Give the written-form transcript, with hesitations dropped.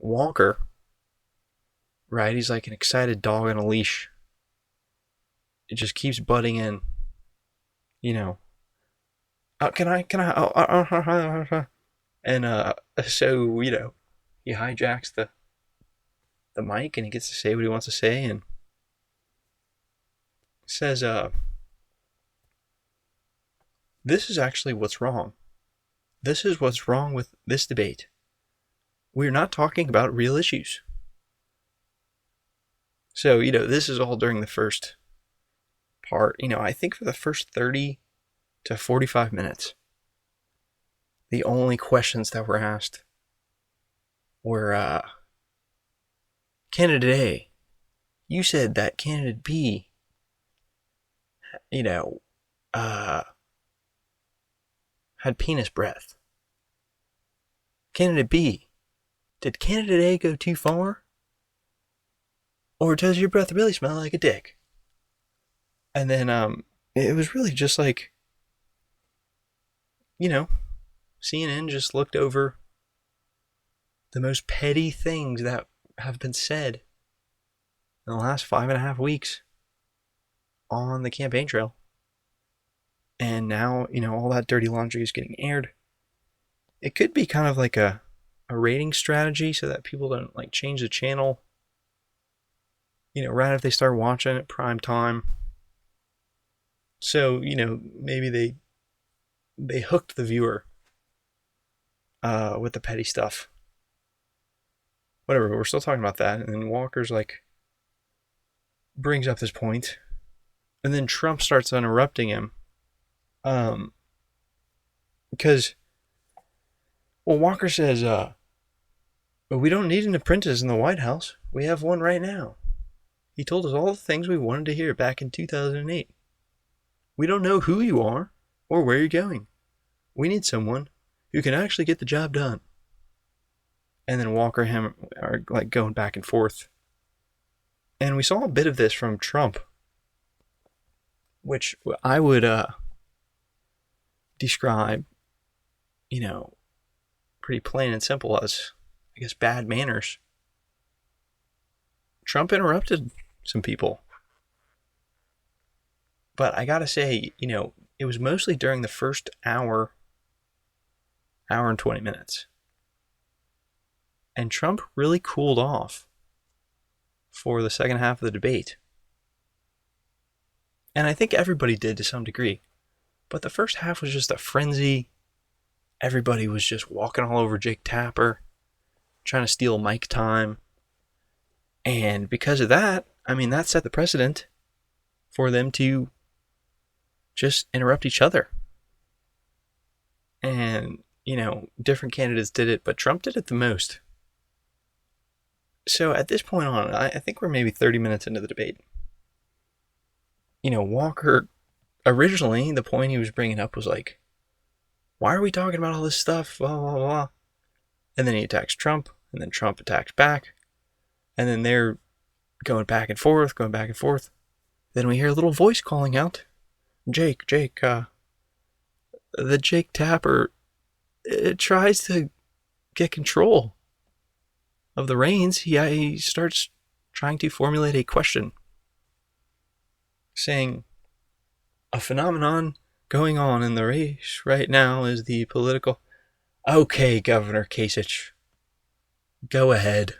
Walker, right? He's like an excited dog on a leash. It just keeps butting in. Can I? And so he hijacks the mic and he gets to say what he wants to say and says, this is actually what's wrong. This is what's wrong with this debate. We're not talking about real issues. So, this is all during the first part. I think for the first 30 to 45 minutes, the only questions that were asked were, Candidate A, you said that Candidate B, had penis breath. Candidate B, did Candidate A go too far? Or does your breath really smell like a dick? And then it was really just like, CNN just looked over the most petty things that have been said in the last 5.5 weeks on the campaign trail. And now, all that dirty laundry is getting aired. It could be kind of like a rating strategy so that people don't like change the channel, right if they start watching at prime time. So, maybe they hooked the viewer with the petty stuff. Whatever, but we're still talking about that. And then Walker's brings up this point. And then Trump starts interrupting him. Because, Walker says, we don't need an apprentice in the White House. We have one right now. He told us all the things we wanted to hear back in 2008. We don't know who you are or where you're going. We need someone who can actually get the job done. And then Walker and him are going back and forth. And we saw a bit of this from Trump, which I would describe, pretty plain and simple as, I guess, bad manners. Trump interrupted some people. But I gotta say, it was mostly during the first hour and 20 minutes. And Trump really cooled off for the second half of the debate. And I think everybody did to some degree. But the first half was just a frenzy. Everybody was just walking all over Jake Tapper, trying to steal mic time. And because of that, that set the precedent for them to just interrupt each other. And, different candidates did it, but Trump did it the most. So at this point on, I think we're maybe 30 minutes into the debate. Walker, originally, the point he was bringing up was like, why are we talking about all this stuff? Blah, blah, blah. And then he attacks Trump, and then Trump attacks back. And then they're going back and forth. Then we hear a little voice calling out, Jake, the Jake Tapper, it tries to get control of the reins. He starts trying to formulate a question, saying, a phenomenon going on in the race right now is the political... Okay, Governor Kasich, go ahead.